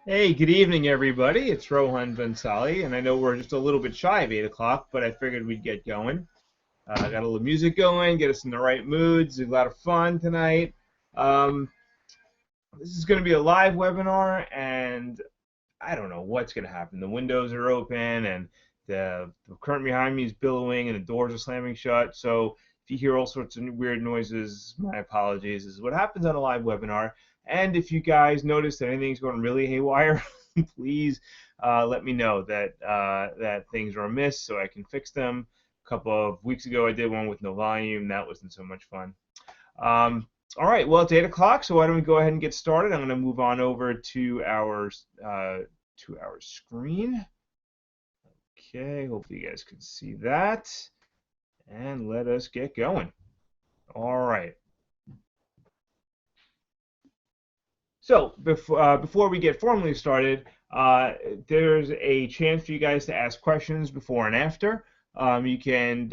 Hey, good evening, everybody. It's Rohan Bensali, and I know we're just a little bit shy of 8 o'clock, but I figured we'd get going. I got a little music going, get us in the right moods, a lot of fun tonight. Um, this is going to be a live webinar, and I don't know what's going to happen. The windows are open, and the curtain behind me is billowing, and the doors are slamming shut. So if you hear all sorts of weird noises, my apologies. This is what happens on a live webinar. And if you guys notice that anything's going really haywire, please let me know that things are amiss so I can fix them. A couple of weeks ago, I did one with no volume. That wasn't so much fun. All right, well, it's 8 o'clock, so why don't we go ahead and get started? I'm going to move on over to our screen. Okay, hopefully you guys can see that. And let us get going. All right. So before we get formally started, there's a chance for you guys to ask questions before and after. You can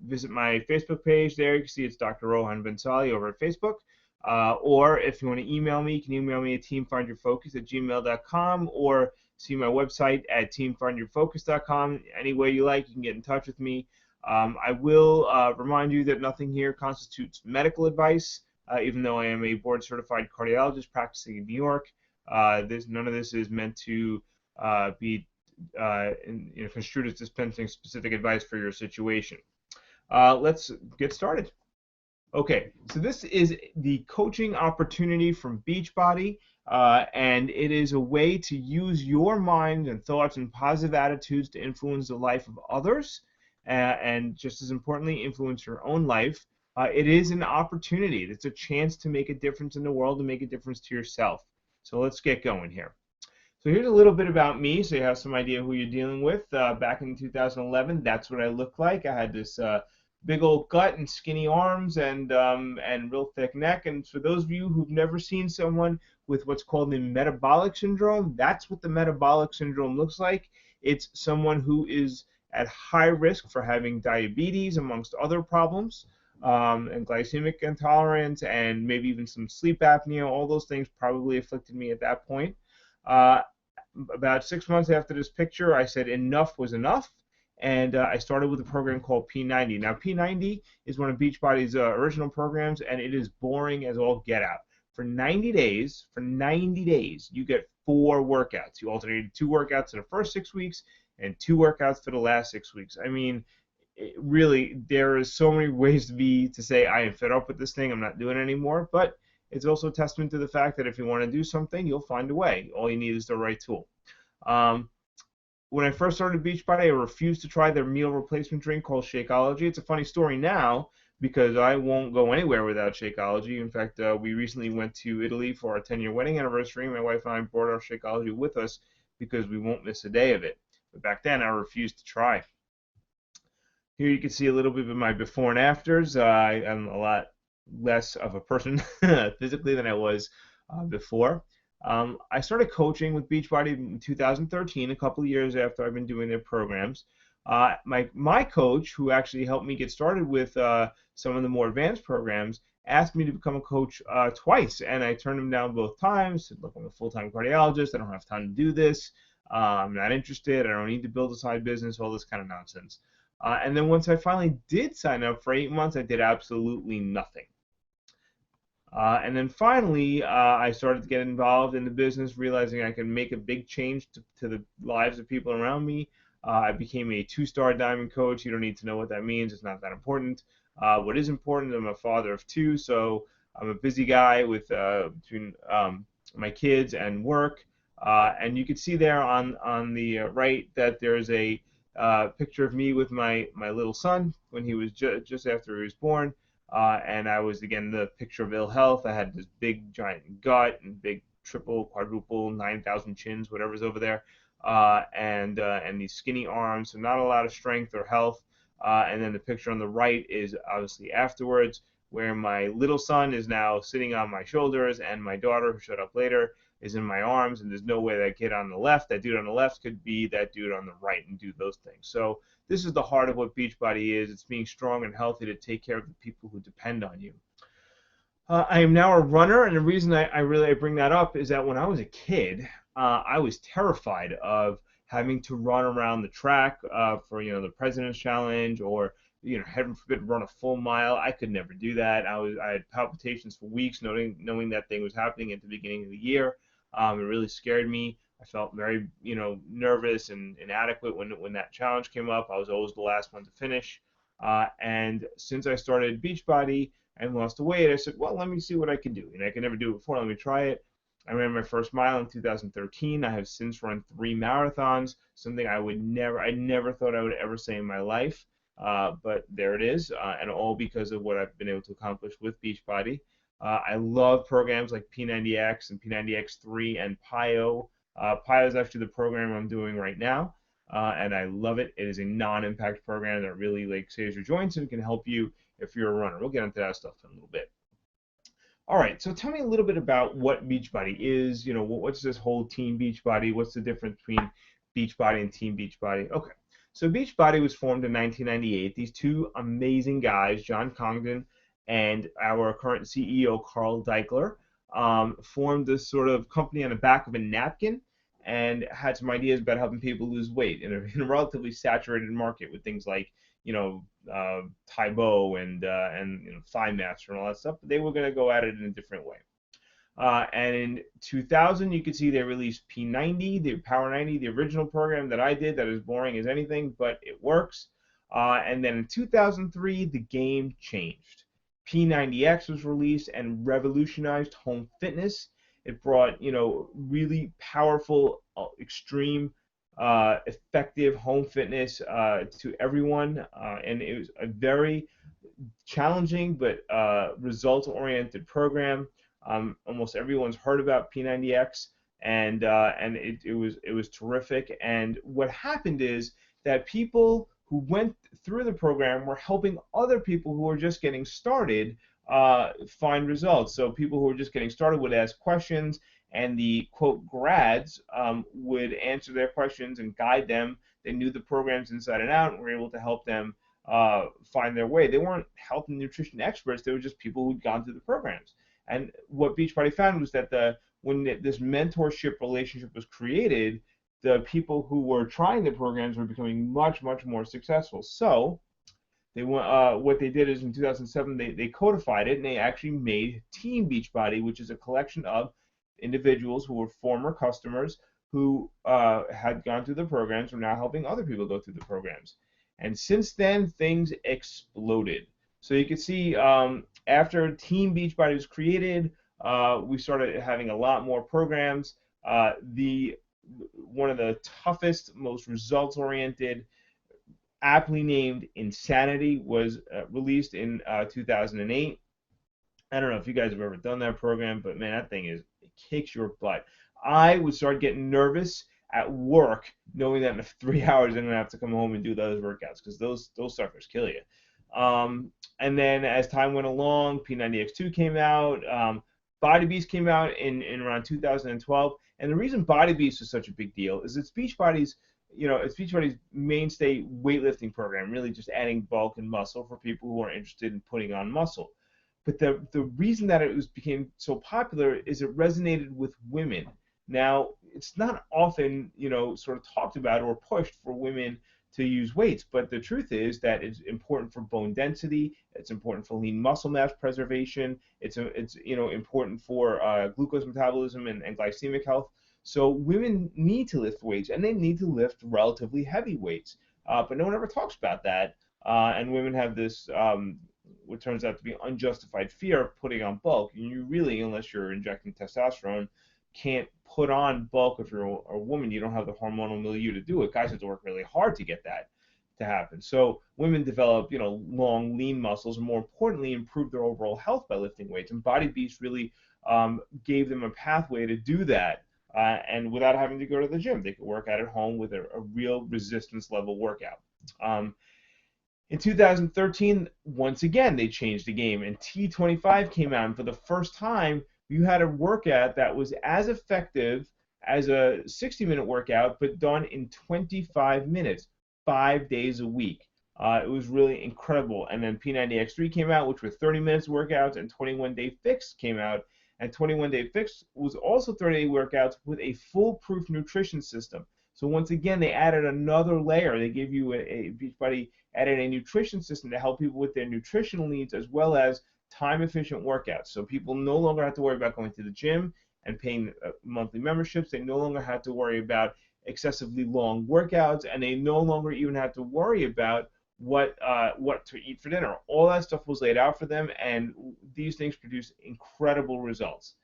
visit my Facebook page there. You can see it's Dr. Rohan Bensali over at Facebook. Or if you want to email me, you can email me at teamfindyourfocus@gmail.com or see my website at teamfindyourfocus.com. Any way you like, you can get in touch with me. I will remind you that nothing here constitutes medical advice. Even though I am a board-certified cardiologist practicing in New York, none of this is meant to be construed as dispensing specific advice for your situation. Let's get started. Okay, so this is the coaching opportunity from Beachbody, and it is a way to use your mind and thoughts and positive attitudes to influence the life of others, and just as importantly, influence your own life. It is an opportunity. It's a chance to make a difference in the world and make a difference to yourself. So let's get going here. So here's a little bit about me, so you have some idea who you're dealing with. Back in 2011, that's what I looked like. I had this big old gut and skinny arms and real thick neck. And for those of you who've never seen someone with what's called the metabolic syndrome, that's what the metabolic syndrome looks like. It's someone who is at high risk for having diabetes, amongst other problems, and glycemic intolerance, and maybe even some sleep apnea. All those things probably afflicted me at that point. Uh, about 6 months after this picture, I said enough was enough, and I started with a program called P90. Now, P90 is one of Beachbody's original programs, and it is boring as all get out. For 90 days, you get 4 workouts. You alternated 2 workouts in the first 6 weeks and 2 workouts for the last 6 weeks. I mean, really, there is so many ways to say I am fed up with this thing. I'm not doing it anymore. But it's also a testament to the fact that if you want to do something, you'll find a way. All you need is the right tool. Um, when I first started Beachbody, I refused to try their meal replacement drink called Shakeology. It's a funny story now because I won't go anywhere without Shakeology. In fact, we recently went to Italy for our 10-year wedding anniversary. My wife and I brought our Shakeology with us because we won't miss a day of it. But back then, I refused to try. Here you can see a little bit of my before and afters. I'm a lot less of a person physically than I was before. I started coaching with Beachbody in 2013, a couple of years after I've been doing their programs. My coach, who actually helped me get started with some of the more advanced programs, asked me to become a coach twice, and I turned him down both times. Said, "Look, I'm a full-time cardiologist. I don't have time to do this. I'm not interested. I don't need to build a side business. All this kind of nonsense." And then once I finally did sign up for 8 months, I did absolutely nothing. And then finally, I started to get involved in the business, realizing I could make a big change to the lives of people around me. I became a 2-star diamond coach. You don't need to know what that means. It's not that important. What is important, I'm a father of 2, so I'm a busy guy with between my kids and work. And you can see there on the right that there's a picture of me with my little son when he was just after he was born. And I was, again, the picture of ill health. I had this big, giant gut and big triple, quadruple, 9,000 chins, whatever's over there, and these skinny arms, so not a lot of strength or health. And then the picture on the right is obviously afterwards, where my little son is now sitting on my shoulders, and my daughter, who showed up later, is in my arms. And there's no way that kid on the left, that dude on the left, could be that dude on the right and do those things. So this is the heart of what Beachbody is. It's being strong and healthy to take care of the people who depend on you. I am now a runner, and the reason I bring that up is that when I was a kid, I was terrified of having to run around the track for the President's Challenge, or heaven forbid run a full mile. I could never do that. I had palpitations for weeks, knowing that thing was happening at the beginning of the year. It really scared me. I felt very nervous and inadequate when that challenge came up. I was always the last one to finish. And since I started Beachbody and lost the weight, I said, well, let me see what I can do. I could never do it before. Let me try it. I ran my first mile in 2013. I have since run 3 marathons, something I never thought I would ever say in my life. But there it is, and all because of what I've been able to accomplish with Beachbody. I love programs like P90X and P90X3 and PIO. PIO is actually the program I'm doing right now, and I love it. It is a non-impact program that really saves your joints and can help you if you're a runner. We'll get into that stuff in a little bit. All right, so tell me a little bit about what Beachbody is. What's this whole Team Beachbody? What's the difference between Beachbody and Team Beachbody? Okay, so Beachbody was formed in 1998. These two amazing guys, John Congdon and our current CEO, Carl Deichler, formed this sort of company on the back of a napkin and had some ideas about helping people lose weight in a relatively saturated market with things like Tybo and Thigh Master and all that stuff, but they were going to go at it in a different way. And in 2000, you could see they released P90, the Power 90, the original program that I did that is boring as anything, but it works. And then in 2003, the game changed. P90X was released and revolutionized home fitness. It brought, really powerful, extreme, effective home fitness to everyone, and it was a very challenging but result-oriented program. Almost everyone's heard about P90X, and it was terrific. And what happened is that people who went through the program were helping other people who were just getting started find results. So people who were just getting started would ask questions, and the quote grads would answer their questions and guide them. They knew the programs inside and out and were able to help them find their way. They weren't health and nutrition experts. They were just people who'd gone through the programs. And what Beachbody found was that when this mentorship relationship was created, the people who were trying the programs were becoming much, much more successful. So what they did is in 2007 they codified it, and they actually made Team Beachbody, which is a collection of individuals who were former customers who had gone through the programs, were now helping other people go through the programs. And since then, things exploded. So you can see after Team Beachbody was created, we started having a lot more programs. One of the toughest, most results-oriented, aptly named Insanity was released in 2008. I don't know if you guys have ever done that program, but man, that thing it kicks your butt. I would start getting nervous at work knowing that in 3 hours I'm gonna have to come home and do those workouts, because those suckers kill you. And then as time went along, P90X2 came out. Body Beast came out in around 2012. And the reason Body Beast is such a big deal is it's Beachbody's mainstay weightlifting program, really just adding bulk and muscle for people who are interested in putting on muscle. But the reason that it became so popular is it resonated with women. Now, it's not often, sort of talked about or pushed for women to use weights, but the truth is that it's important for bone density, it's important for lean muscle mass preservation, it's important for glucose metabolism and glycemic health. So women need to lift weights, and they need to lift relatively heavy weights, but no one ever talks about that, and women have this what turns out to be unjustified fear of putting on bulk, and you really, unless you're injecting testosterone, can't put on bulk if you're a woman. You don't have the hormonal milieu to do it. Guys have to work really hard to get that to happen. So women develop, long, lean muscles, and more importantly, improve their overall health by lifting weights. And Body Beast really gave them a pathway to do that, and without having to go to the gym. They could work out at home with a real resistance level workout. In 2013, once again, they changed the game, and T25 came out, and for the first time, you had a workout that was as effective as a 60-minute workout, but done in 25 minutes, 5 days a week. It was really incredible. And then P90X3 came out, which were 30 minutes workouts, and 21 Day Fix came out. And 21 Day Fix was also 30-day workouts with a foolproof nutrition system. So once again, they added another layer. They gave you Beachbody added a nutrition system to help people with their nutritional needs as well as time-efficient workouts. So people no longer have to worry about going to the gym and paying monthly memberships. They no longer have to worry about excessively long workouts, and they no longer even have to worry about what to eat for dinner. All that stuff was laid out for them, and these things produce incredible results.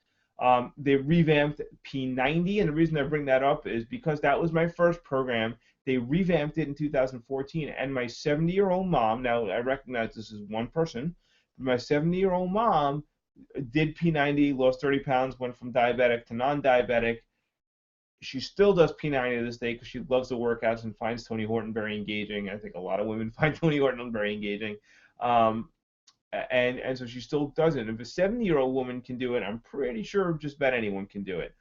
They revamped P90, and the reason I bring that up is because that was my first program. They revamped it in 2014, and my 70-year-old mom, now I recognize this is one person, but my 70-year-old mom did P90, lost 30 pounds, went from diabetic to non-diabetic. She still does P90 to this day because she loves the workouts and finds Tony Horton very engaging. I think a lot of women find Tony Horton very engaging. And so she still does it. If a 70-year-old woman can do it, I'm pretty sure just about anyone can do it.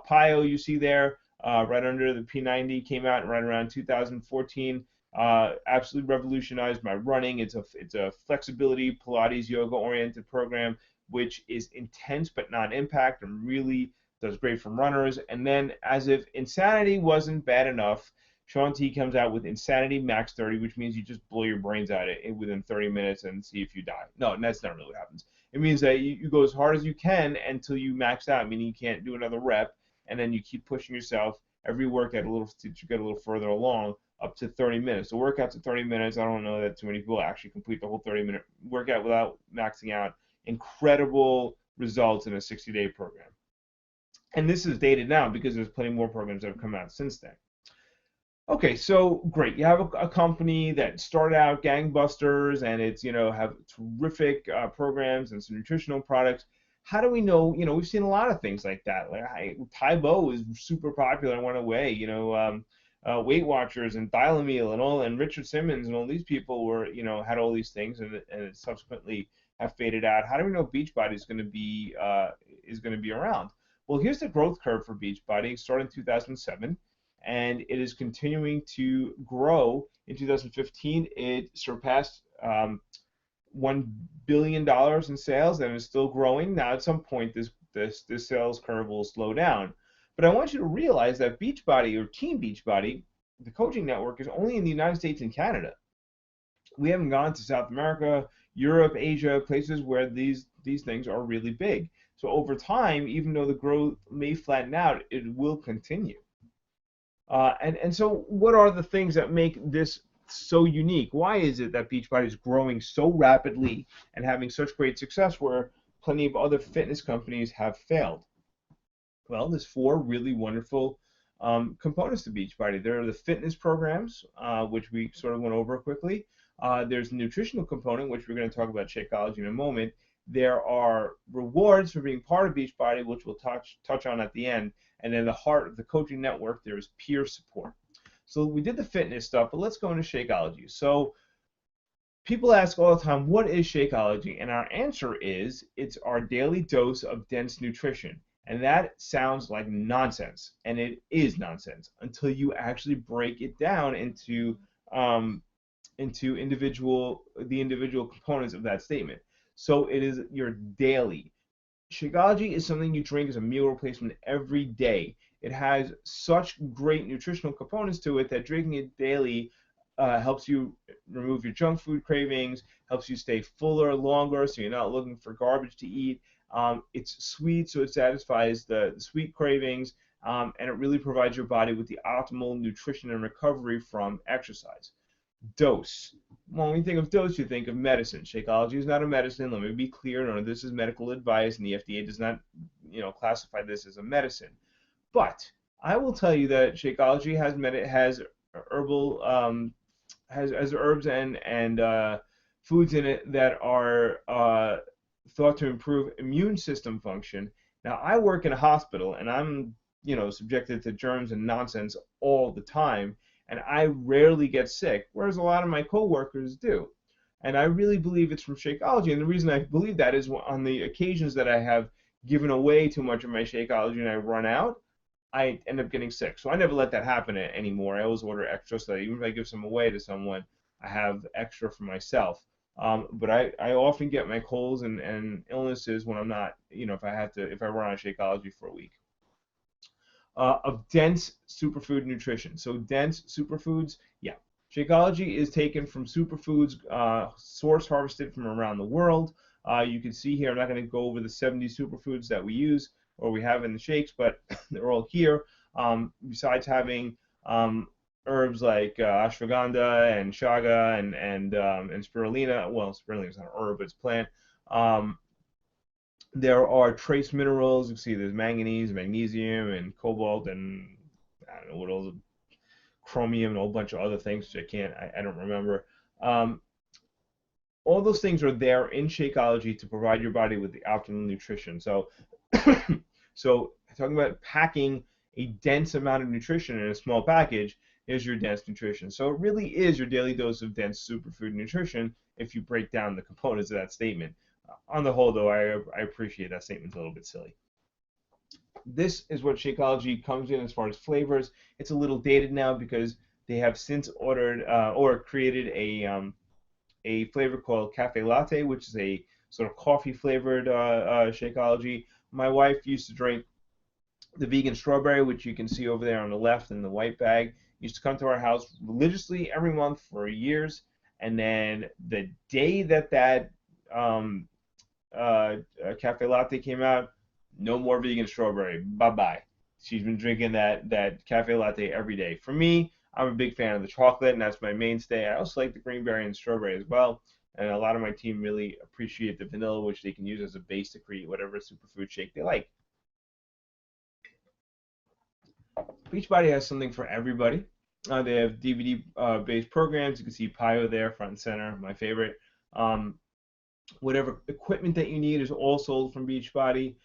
PIO, you see there, right under the P90, came out right around 2014. Absolutely revolutionized my running. It's a flexibility, Pilates, yoga-oriented program, which is intense but not impact and really does great for runners. And then, as if Insanity wasn't bad enough, Shaun T comes out with Insanity Max 30, which means you just blow your brains out within 30 minutes and see if you die. No, that's not really what happens. It means that you go as hard as you can until you max out, meaning you can't do another rep, and then you keep pushing yourself every workout to get a little further along, up to 30 minutes. The workouts at 30 minutes, I don't know that too many people actually complete the whole 30-minute workout without maxing out. Incredible results in a 60-day program. And this is dated now because there's plenty more programs that have come out since then. Okay, so great. You have a company that started out gangbusters, and it's have terrific programs and some nutritional products. How do we know? We've seen a lot of things like that. Like Taibo is super popular and went away. Weight Watchers and Dial-A-Meal and Richard Simmons and all these people were had all these things and it subsequently have faded out. How do we know Beachbody is going to be around? Well, here's the growth curve for Beachbody. It started in 2007. And it is continuing to grow. In 2015, it surpassed $1 billion in sales, and is still growing. Now, at some point, this sales curve will slow down. But I want you to realize that Beachbody, or Team Beachbody, the coaching network, is only in the United States and Canada. We haven't gone to South America, Europe, Asia, places where these things are really big. So over time, even though the growth may flatten out, it will continue. And so what are the things that make this so unique? Why is it that Beachbody is growing so rapidly and having such great success where plenty of other fitness companies have failed? Well, there's four really wonderful components to Beachbody. There are the fitness programs, which we sort of went over quickly. There's the nutritional component, which we're going to talk about Shakeology in a moment. There are rewards for being part of Beachbody, which we'll touch on at the end. And then the heart of the coaching network, there is peer support. So we did the fitness stuff, but let's go into Shakeology. So people ask all the time, what is Shakeology? And our answer is, it's our daily dose of dense nutrition. And that sounds like nonsense, and it is nonsense until you actually break it down into individual components of that statement. So it is your daily. Shakeology is something you drink as a meal replacement every day. It has such great nutritional components to it that drinking it daily helps you remove your junk food cravings, helps you stay fuller longer so you're not looking for garbage to eat. It's sweet, so it satisfies the sweet cravings, and it really provides your body with the optimal nutrition and recovery from exercise. Dose. Well, when you think of dose, you think of medicine. Shakeology is not a medicine. Let me be clear. None of this is medical advice, and the FDA does not, classify this as a medicine. But I will tell you that Shakeology has herbal has herbs and foods in it that are thought to improve immune system function. Now, I work in a hospital, and I'm subjected to germs and nonsense all the time. And I rarely get sick, whereas a lot of my coworkers do. And I really believe it's from Shakeology. And the reason I believe that is on the occasions that I have given away too much of my Shakeology and I run out, I end up getting sick. So I never let that happen anymore. I always order extra so that even if I give some away to someone, I have extra for myself. But I often get my colds and illnesses when I'm not, if I run on Shakeology for a week. Of dense superfood nutrition. So dense superfoods, yeah. Shakeology is taken from superfoods source harvested from around the world. You can see here, I'm not going to go over the 70 superfoods that we use or we have in the shakes, but they're all here. Besides having herbs like ashwagandha and chaga and spirulina. Well, spirulina is not an herb, but it's a plant. There are trace minerals. You can see there's manganese, magnesium, and cobalt, and I don't know what else, chromium, and a whole bunch of other things which I don't remember. Um, all those things are there in Shakeology to provide your body with the optimal nutrition. So, so talking about packing a dense amount of nutrition in a small package is your dense nutrition. So it really is your daily dose of dense superfood nutrition if you break down the components of that statement. On the whole, though, I appreciate that statement's a little bit silly. This is what Shakeology comes in as far as flavors. It's a little dated now because they have since ordered or created a flavor called Cafe Latte, which is a sort of coffee flavored Shakeology. My wife used to drink the vegan strawberry, which you can see over there on the left in the white bag. Used to come to our house religiously every month for years, and then the day that um, Cafe Latte came out, no more vegan strawberry. Bye bye. She's been drinking that Cafe Latte every day. For me, I'm a big fan of the chocolate, and that's my mainstay. I also like the green berry and strawberry as well. And a lot of my team really appreciate the vanilla, which they can use as a base to create whatever superfood shake they like. Beachbody has something for everybody. They have DVD-based programs. You can see Pio there, front and center, my favorite. Um, whatever equipment that you need is all sold from Beachbody.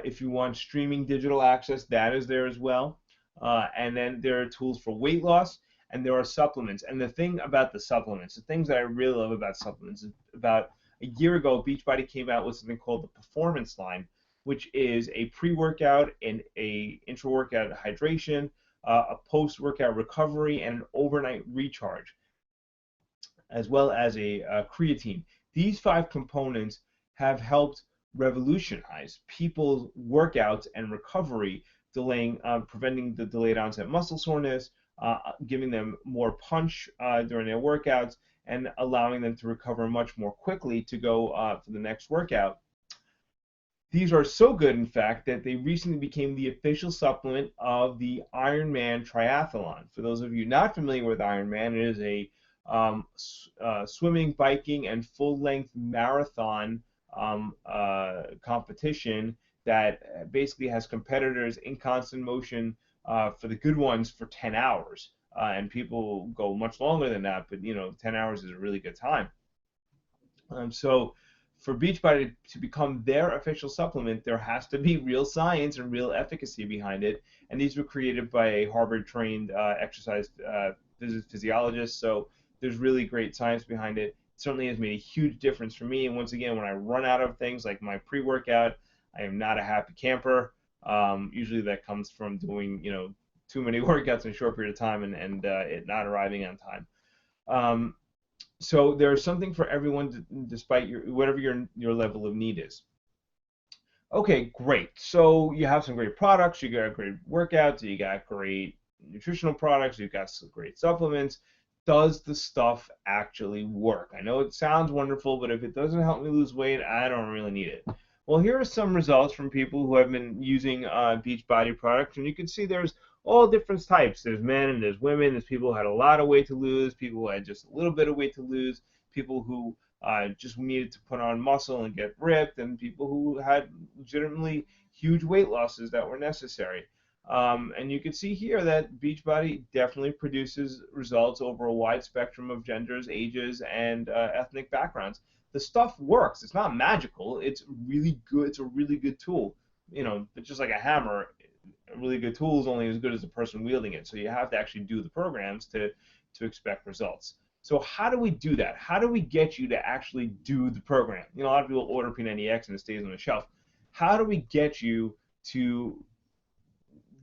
If you want streaming digital access, that is there as well. And then there are tools for weight loss, and there are supplements. And the thing about the supplements, the things that I really love about supplements is about a year ago, Beachbody came out with something called the Performance Line, which is a pre-workout and a intra-workout hydration, a post-workout recovery, and an overnight recharge, as well as a creatine. These 5 components have helped revolutionize people's workouts and recovery, preventing the delayed onset muscle soreness, giving them more punch during their workouts, and allowing them to recover much more quickly to go for the next workout. These are so good, in fact, that they recently became the official supplement of the Ironman triathlon. For those of you not familiar with Ironman, it is a swimming, biking, and full-length marathon competition that basically has competitors in constant motion for the good ones for 10 hours. And people go much longer than that, but 10 hours is a really good time. So for Beachbody to become their official supplement, there has to be real science and real efficacy behind it. And these were created by a Harvard-trained exercise physiologist. So there's really great science behind it. It certainly has made a huge difference for me. And once again, when I run out of things like my pre-workout, I am not a happy camper. Usually that comes from doing, too many workouts in a short period of time and it not arriving on time. So there's something for everyone, despite whatever your level of need is. Okay, great. So you have some great products. You got great workouts. You got great nutritional products. You've got some great supplements. Does the stuff actually work? I know it sounds wonderful, but if it doesn't help me lose weight, I don't really need it. Well, here are some results from people who have been using Beachbody products, and you can see there's all different types. There's men and there's women. There's people who had a lot of weight to lose, people who had just a little bit of weight to lose, people who just needed to put on muscle and get ripped, and people who had legitimately huge weight losses that were necessary. And you can see here that Beachbody definitely produces results over a wide spectrum of genders, ages, and ethnic backgrounds. The stuff works. It's not magical. It's really good. It's a really good tool. But just like a hammer, a really good tool is only as good as the person wielding it. So you have to actually do the programs to expect results. So how do we do that? How do we get you to actually do the program? A lot of people order P90X and it stays on the shelf. How do we get you to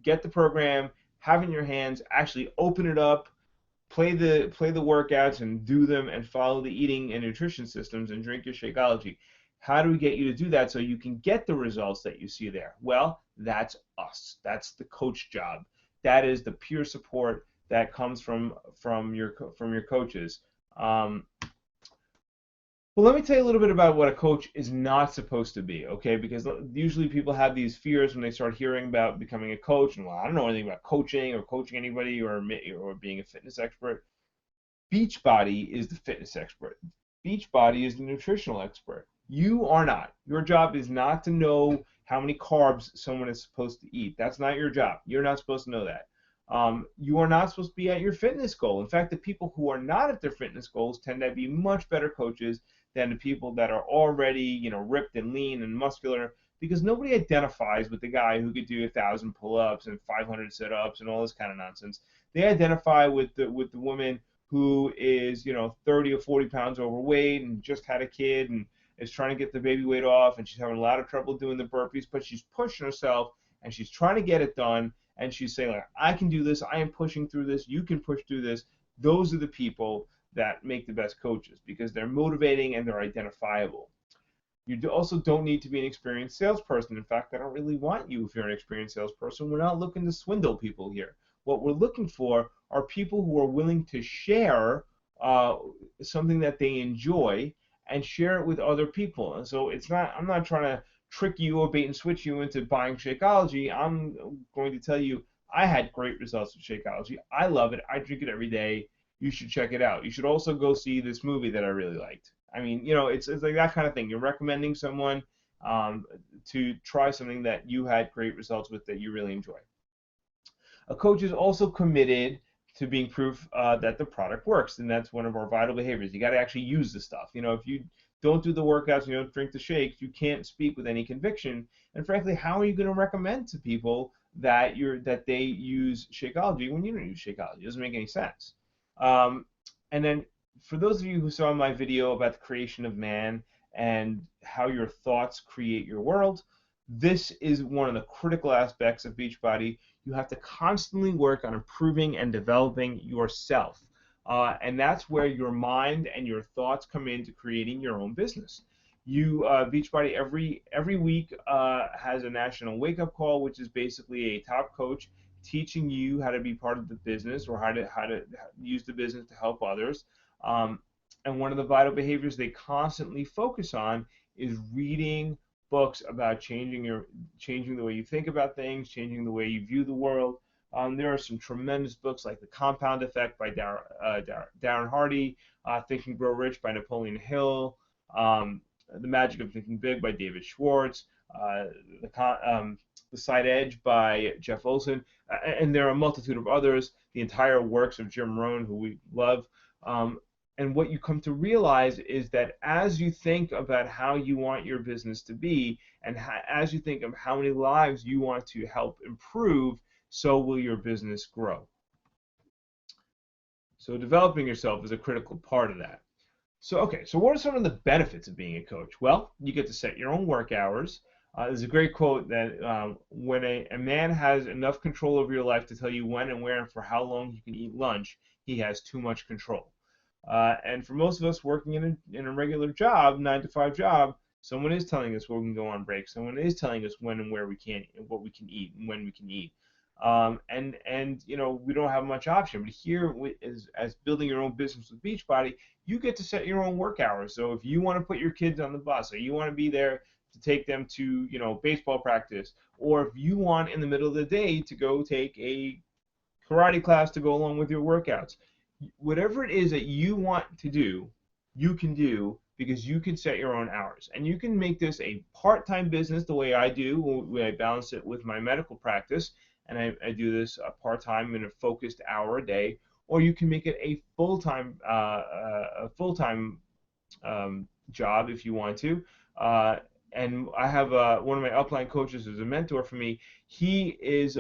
get the program, have it in your hands, actually open it up, play the workouts and do them and follow the eating and nutrition systems and drink your Shakeology. How do we get you to do that so you can get the results that you see there? Well, that's us. That's the coach job. That is the peer support that comes from your coaches. Um, well, let me tell you a little bit about what a coach is not supposed to be, okay? Because usually people have these fears when they start hearing about becoming a coach, and well, I don't know anything about coaching or coaching anybody or being a fitness expert. Beachbody is the fitness expert. Beachbody is the nutritional expert. You are not. Your job is not to know how many carbs someone is supposed to eat. That's not your job. You're not supposed to know that. You are not supposed to be at your fitness goal. In fact, the people who are not at their fitness goals tend to be much better coaches than the people that are already, ripped and lean and muscular, because nobody identifies with the guy who could do 1,000 pull-ups and 500 sit-ups and all this kind of nonsense. They identify with the woman who is 30 or 40 pounds overweight and just had a kid and is trying to get the baby weight off, and she's having a lot of trouble doing the burpees, but she's pushing herself and she's trying to get it done, and she's saying, like, I can do this, I am pushing through this, you can push through this. Those are the people that make the best coaches because they're motivating and they're identifiable. You also don't need to be an experienced salesperson. In fact, I don't really want you if you're an experienced salesperson. We're not looking to swindle people here. What we're looking for are people who are willing to share something that they enjoy and share it with other people. And so I'm not trying to trick you or bait and switch you into buying Shakeology. I'm going to tell you I had great results with Shakeology. I love it. I drink it every day. You should check it out. You should also go see this movie that I really liked. I mean, it's like that kind of thing. You're recommending someone to try something that you had great results with that you really enjoy. A coach is also committed to being proof that the product works, and that's one of our vital behaviors. You got to actually use the stuff. If you don't do the workouts, you don't drink the shakes, you can't speak with any conviction. And frankly, how are you going to recommend to people that they use Shakeology when you don't use Shakeology? It doesn't make any sense. And then for those of you who saw my video about the creation of man and how your thoughts create your world, this is one of the critical aspects of Beachbody. You have to constantly work on improving and developing yourself. And that's where your mind and your thoughts come into creating your own business. Beachbody every week has a national wake-up call, which is basically a top coach teaching you how to be part of the business or how to use the business to help others. And one of the vital behaviors they constantly focus on is reading books about changing the way you think about things, changing the way you view the world. There are some tremendous books like The Compound Effect by Darren Hardy, Think and Grow Rich by Napoleon Hill, The Magic of Thinking Big by David Schwartz, The Side Edge by Jeff Olson, and there are a multitude of others, the entire works of Jim Rohn, who we love. And what you come to realize is that as you think about how you want your business to be, and as you think of how many lives you want to help improve, so will your business grow. So developing yourself is a critical part of that. So what are some of the benefits of being a coach? Well, you get to set your own work hours. There's a great quote that when a man has enough control over your life to tell you when and where and for how long you can eat lunch, he has too much control. And for most of us working in a regular job, 9-to-5 job, someone is telling us where we can go on break. Someone is telling us when and where we can, what we can eat, and when we can eat. And we don't have much option. But here, as building your own business with Beachbody, you get to set your own work hours. So if you want to put your kids on the bus, or you want to be there to take them to baseball practice, or if you want in the middle of the day to go take a karate class to go along with your workouts, whatever it is that you want to do, you can do because you can set your own hours. And you can make this a part-time business the way I do, when I balance it with my medical practice, and I do this part-time in a focused hour a day, or you can make it a full-time job if you want to. And I have one of my upline coaches who's a mentor for me. He is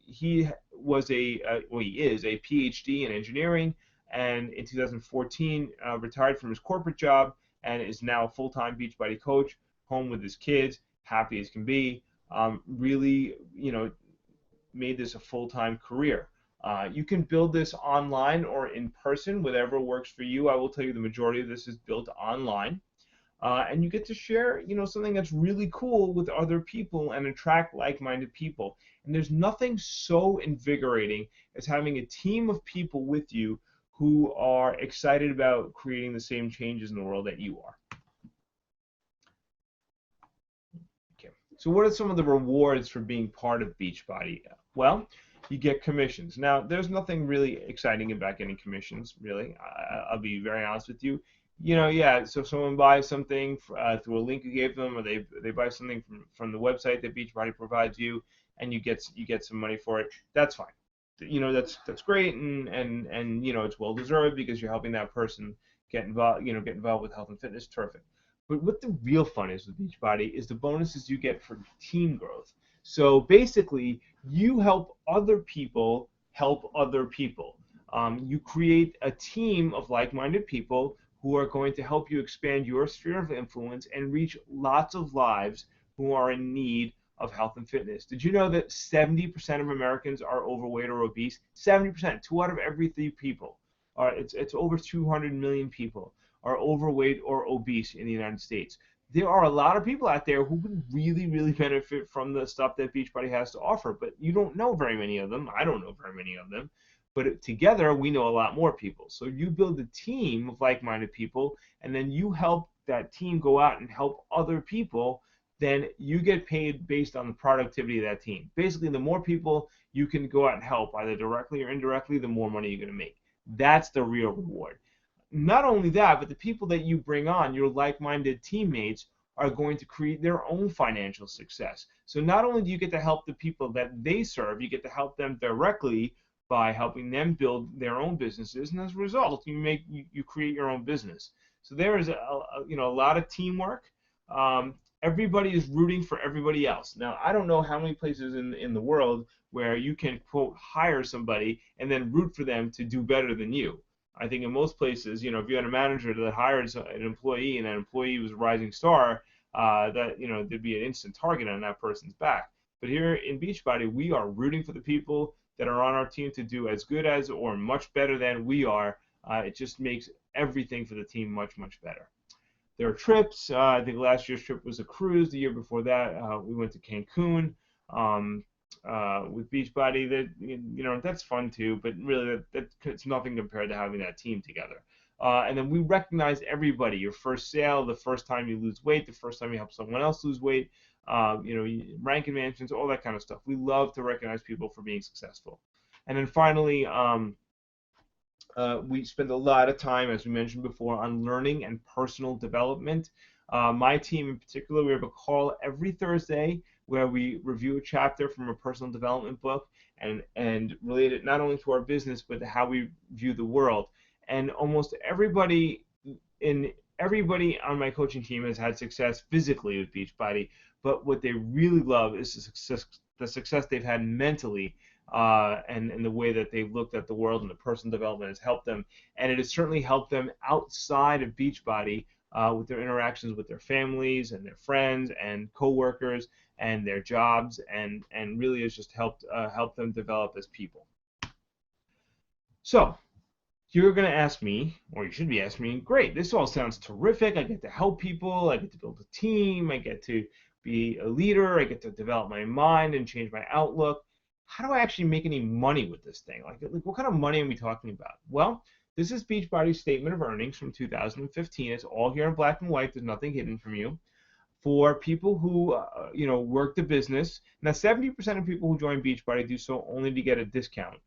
he is a PhD in engineering, and in 2014 retired from his corporate job and is now a full-time Beachbody coach, home with his kids, happy as can be. Really, made this a full-time career. You can build this online or in person, whatever works for you. I will tell you the majority of this is built online. And you get to share, something that's really cool with other people and attract like-minded people. And there's nothing so invigorating as having a team of people with you who are excited about creating the same changes in the world that you are. Okay. So what are some of the rewards for being part of Beachbody? Well, you get commissions. Now, there's nothing really exciting about getting commissions, really. I'll be very honest with you. Yeah, so if someone buys something through a link you gave them, or they buy something from the website that Beachbody provides you, and you get some money for it, that's fine. That's great, and it's well deserved because you're helping that person get involved with health and fitness. Terrific. But what the real fun is with Beachbody is the bonuses you get for team growth. So basically, you help other people help other people. You create a team of like-minded people who are going to help you expand your sphere of influence and reach lots of lives who are in need of health and fitness. Did you know that 70% of Americans are overweight or obese? 70%, 2 out of every 3 people. It's over 200 million people are overweight or obese in the United States. There are a lot of people out there who would really, really benefit from the stuff that Beachbody has to offer, but you don't know very many of them. I don't know very many of them. But together, we know a lot more people. So you build a team of like-minded people, and then you help that team go out and help other people, then you get paid based on the productivity of that team. Basically, the more people you can go out and help, either directly or indirectly, the more money you're going to make. That's the real reward. Not only that, but the people that you bring on, your like-minded teammates, are going to create their own financial success. So not only do you get to help the people that they serve, you get to help them directly by helping them build their own businesses, and as a result, you create your own business. So there is a lot of teamwork. Everybody is rooting for everybody else. Now, I don't know how many places in the world where you can, quote, hire somebody and then root for them to do better than you. I think in most places, if you had a manager that hired an employee and that employee was a rising star, there'd be an instant target on that person's back. But here in Beachbody, we are rooting for the people that are on our team to do as good as or much better than we are. It just makes everything for the team much, much better. There are trips. I think last year's trip was a cruise. The year before that, we went to Cancun with Beachbody. That's fun too, but really it's nothing compared to having that team together. And then we recognize everybody. Your first sale, the first time you lose weight, the first time you help someone else lose weight, rank advancements, all that kind of stuff. We love to recognize people for being successful. And then finally, we spend a lot of time, as we mentioned before, on learning and personal development. My team in particular, we have a call every Thursday where we review a chapter from a personal development book and relate it not only to our business but to how we view the world. And almost everybody on my coaching team has had success physically with Beachbody, but what they really love is the success they've had mentally, and the way that they've looked at the world, and the personal development has helped them. And it has certainly helped them outside of Beachbody with their interactions with their families and their friends and coworkers and their jobs, and really has just helped them develop as people. So you're going to ask me, or you should be asking me, great, this all sounds terrific. I get to help people. I get to build a team. I get to be a leader. I get to develop my mind and change my outlook. How do I actually make any money with this thing? Like what kind of money are we talking about? Well, this is Beachbody's statement of earnings from 2015. It's all here in black and white. There's nothing hidden from you. For people who work the business. Now, 70% of people who join Beachbody do so only to get a discount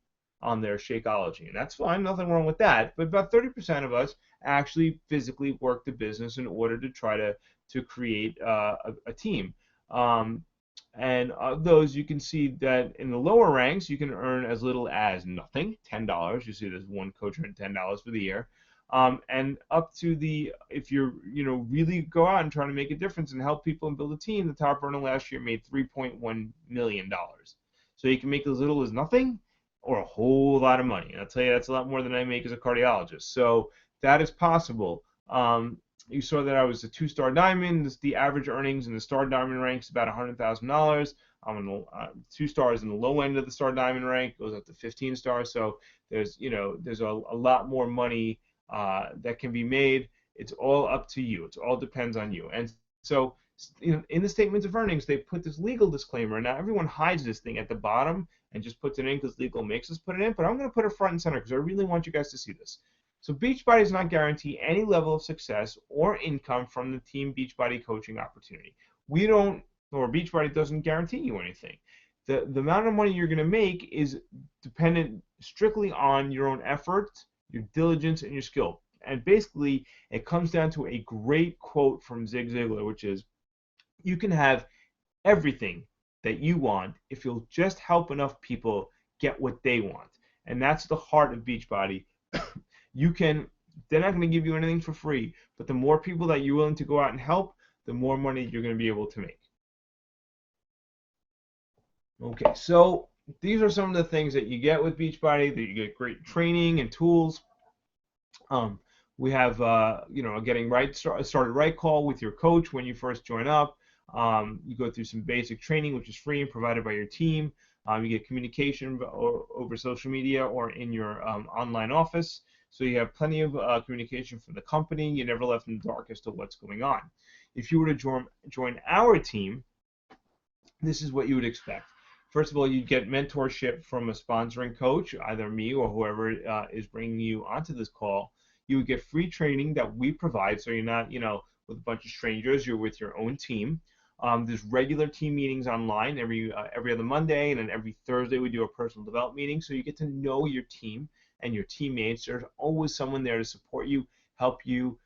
on their Shakeology, and that's fine, nothing wrong with that. But about 30% of us actually physically work the business in order to try to create a team. And of those, you can see that in the lower ranks, you can earn as little as nothing, $10. You see there's one coach earning $10 for the year. And up to if you're, really go out and try to make a difference and help people and build a team, the top earner last year made $3.1 million. So you can make as little as nothing or a whole lot of money. And I'll tell you, that's a lot more than I make as a cardiologist. So that is possible. You saw that I was a 2-star diamond. The average earnings in the star diamond ranks about $100,000. I'm in 2 stars in the low end of the star diamond rank, goes up to 15 stars. So there's a lot more money that can be made. It's all up to you. It all depends on you. And so in the statements of earnings, they put this legal disclaimer. Now everyone hides this thing at the bottom and just puts it in because legal makes us put it in. But I'm going to put it front and center because I really want you guys to see this. So Beachbody does not guarantee any level of success or income from the Team Beachbody coaching opportunity. We don't, or Beachbody doesn't guarantee you anything. The amount of money you're going to make is dependent strictly on your own effort, your diligence, and your skill. And basically, it comes down to a great quote from Zig Ziglar, which is, you can have everything that you want if you'll just help enough people get what they want. And that's the heart of Beachbody. They're not going to give you anything for free, but the more people that you're willing to go out and help, the more money you're going to be able to make. Okay, so these are some of the things that you get with Beachbody. That you get great training and tools. We have a getting started right call with your coach when you first join up. You go through some basic training, which is free and provided by your team. You get communication over social media or in your online office. So you have plenty of communication from the company. You're never left in the dark as to what's going on. If you were to join our team, this is what you would expect. First of all, you'd get mentorship from a sponsoring coach, either me or whoever is bringing you onto this call. You would get free training that we provide, so you're not, with a bunch of strangers. You're with your own team. There's regular team meetings online every other Monday, and then every Thursday we do a personal development meeting, so you get to know your team and your teammates. There's always someone there to support you, help you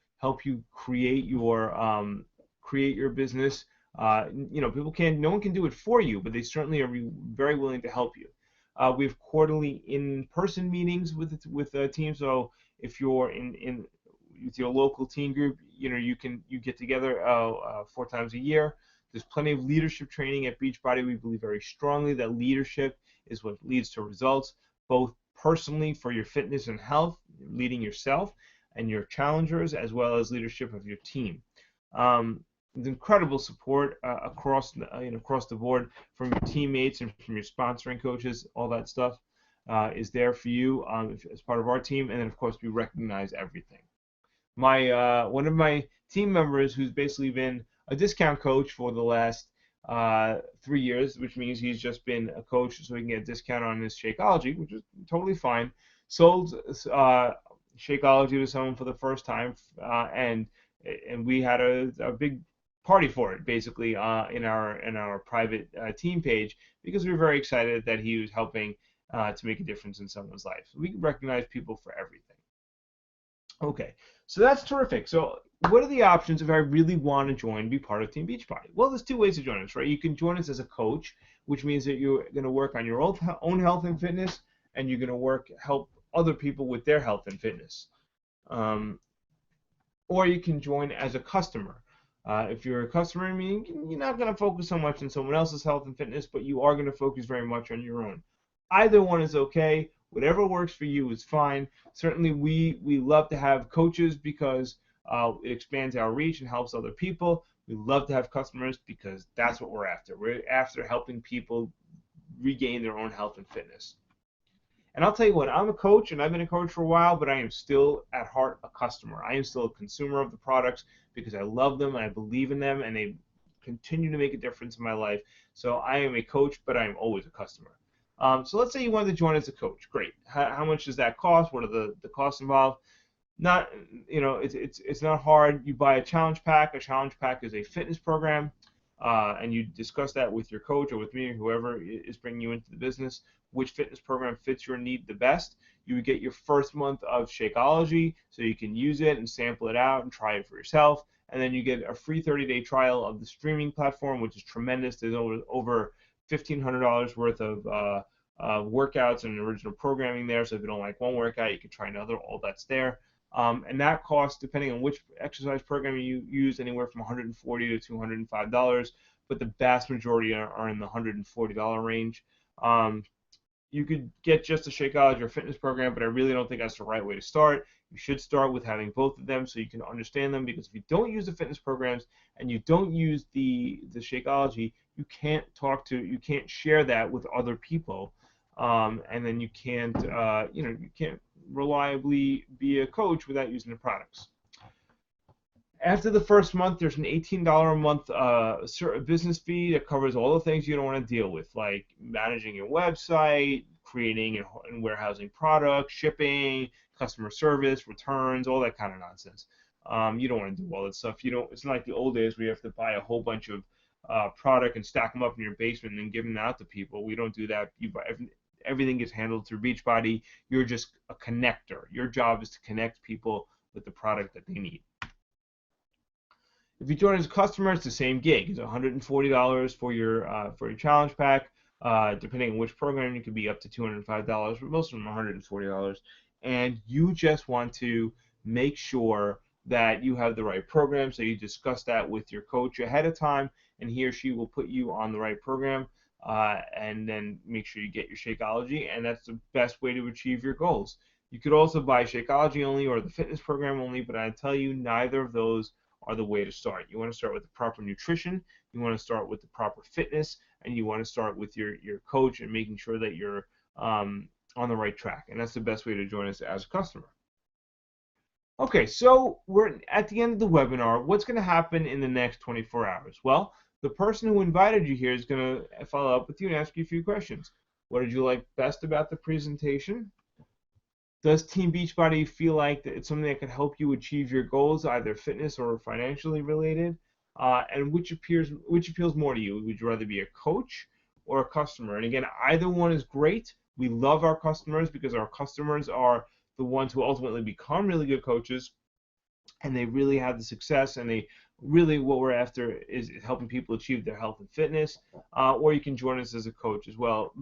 create your business. No one can do it for you, but they certainly are very willing to help you. We have quarterly in-person meetings with the team. So if you're in with your local team group, you get together 4 times a year. There's plenty of leadership training at Beachbody. We believe very strongly that leadership is what leads to results, both personally for your fitness and health, leading yourself and your challengers, as well as leadership of your team. There's incredible support across the board from your teammates and from your sponsoring coaches. All that stuff is there for you as part of our team, and then of course we recognize everything. One of my team members, who's basically been a discount coach for the last 3 years, which means he's just been a coach so he can get a discount on his Shakeology, which is totally fine. Sold Shakeology to someone for the first time, and we had a big party for it, basically, in our private team page, because we were very excited that he was helping to make a difference in someone's life. So we recognize people for everything. Okay, so that's terrific. So what are the options if I really want to join and be part of Team Beachbody? Well, there's 2 ways to join us, right? You can join us as a coach, which means that you're going to work on your own health and fitness, and you're going to help other people with their health and fitness. Or you can join as a customer. If you're a customer, you're not going to focus so much on someone else's health and fitness, but you are going to focus very much on your own. Either one is okay. Whatever works for you is fine. Certainly, we love to have coaches because it expands our reach and helps other people. We love to have customers because that's what we're after. We're after helping people regain their own health and fitness. And I'll tell you what, I'm a coach, and I've been a coach for a while, but I am still at heart a customer. I am still a consumer of the products because I love them and I believe in them, and they continue to make a difference in my life. So I am a coach, but I am always a customer. So let's say you wanted to join as a coach. Great. How much does that cost? What are the costs involved? It's not hard. You buy a challenge pack. A challenge pack is a fitness program, and you discuss that with your coach or with me or whoever is bringing you into the business, which fitness program fits your need the best. You would get your first month of Shakeology so you can use it and sample it out and try it for yourself. And then you get a free 30-day trial of the streaming platform, which is tremendous. There's over $1,500 worth of workouts and original programming there. So if you don't like one workout, you can try another. All that's there. And that costs, depending on which exercise program you use, anywhere from $140 to $205. But the vast majority are in the $140 range. You could get just a Shakeology or fitness program, but I really don't think that's the right way to start. You should start with having both of them so you can understand them, because if you don't use the fitness programs and you don't use the Shakeology, you can't share that with other people, and then you can't reliably be a coach without using the products. After the first month, there's an $18 a month business fee that covers all the things you don't want to deal with, like managing your website, creating and warehousing products, shipping, customer service, returns, all that kind of nonsense. You don't want to do all that stuff. You don't. It's not like the old days where you have to buy a whole bunch of product and stack them up in your basement and give them out to people. We don't do that. You buy everything gets handled through Beachbody. You're just a connector. Your job is to connect people with the product that they need. If you join as a customer, it's the same gig. It's $140 for your challenge pack. Depending on which program, it could be up to $205, but most of them are $140. And you just want to make sure that you have the right program. So you discuss that with your coach ahead of time, and he or she will put you on the right program, and then make sure you get your Shakeology, and that's the best way to achieve your goals. You could also buy Shakeology only or the fitness program only, but I tell you, neither of those are the way to start. You want to start with the proper nutrition, you want to start with the proper fitness, and you want to start with your coach and making sure that you're on the right track. And that's the best way to join us as a customer. Okay, so we're at the end of the webinar. What's going to happen in the next 24 hours? Well, the person who invited you here is going to follow up with you and ask you a few questions. What did you like best about the presentation? Does Team Beachbody feel like it's something that can help you achieve your goals, either fitness or financially related? And which appeals more to you? Would you rather be a coach or a customer? And again, either one is great. We love our customers because our customers are the ones who ultimately become really good coaches, and they really have the success, and they really, what we're after is helping people achieve their health and fitness. Or you can join us as a coach as well.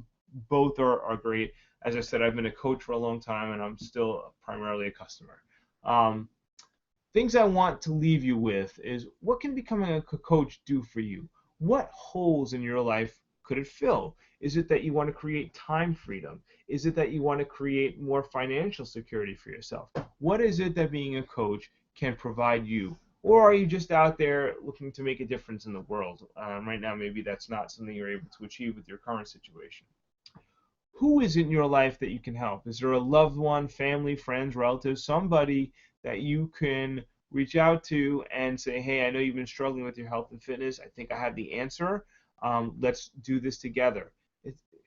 Both are great. As I said, I've been a coach for a long time, and I'm still primarily a customer. Things I want to leave you with is, what can becoming a coach do for you? What holes in your life could it fill? Is it that you want to create time freedom? Is it that you want to create more financial security for yourself? What is it that being a coach can provide you? Or are you just out there looking to make a difference in the world? Right now, maybe that's not something you're able to achieve with your current situation. Who is in your life that you can help? Is there a loved one, family, friends, relatives, somebody that you can reach out to and say, hey, I know you've been struggling with your health and fitness. I think I have the answer. Let's do this together.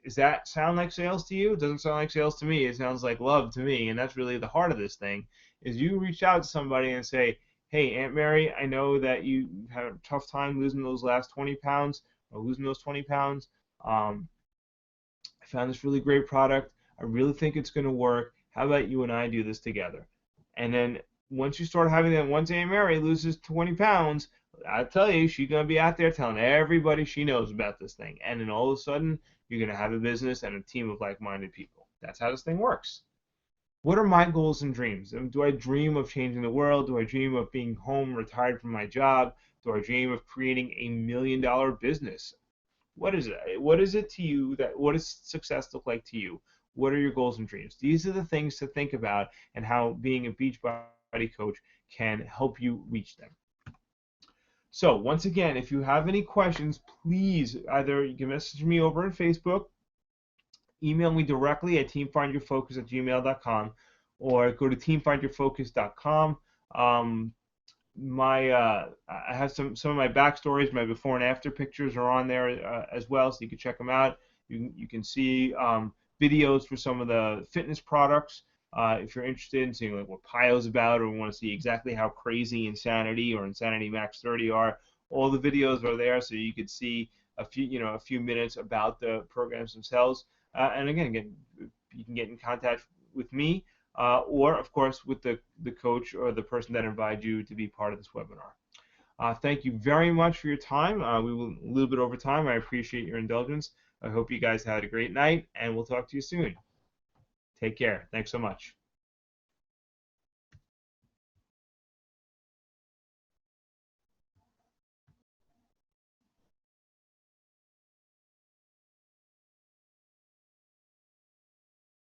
Does that sound like sales to you? It doesn't sound like sales to me. It sounds like love to me, and that's really the heart of this thing, is you reach out to somebody and say, hey, Aunt Mary, I know that you had a tough time losing those last 20 pounds or losing those 20 pounds. I found this really great product. I really think it's going to work. How about you and I do this together? And then once you start having that, once Aunt Mary loses 20 pounds, I tell you, she's going to be out there telling everybody she knows about this thing. And then all of a sudden, you're going to have a business and a team of like-minded people. That's how this thing works. What are my goals and dreams? Do I dream of changing the world? Do I dream of being home, retired from my job? Do I dream of creating $1 million business? What is it? What is it to you? What does success look like to you? What are your goals and dreams? These are the things to think about, and how being a Beachbody coach can help you reach them. So once again, if you have any questions, please either you can message me over on Facebook, email me directly at teamfindyourfocus@gmail.com, or go to teamfindyourfocus.com. I have some of my backstories, my before and after pictures are on there as well, so you can check them out. You can see videos for some of the fitness products if you're interested in seeing like what PIO's about, or want to see exactly how crazy Insanity or Insanity Max 30 are. All the videos are there, so you could see a few minutes about the programs themselves. And again, you can get in contact with me, or of course with the coach or the person that invited you to be part of this webinar. Thank you very much for your time. We were a little bit over time. I appreciate your indulgence. I hope you guys had a great night, and we'll talk to you soon. Take care. Thanks so much.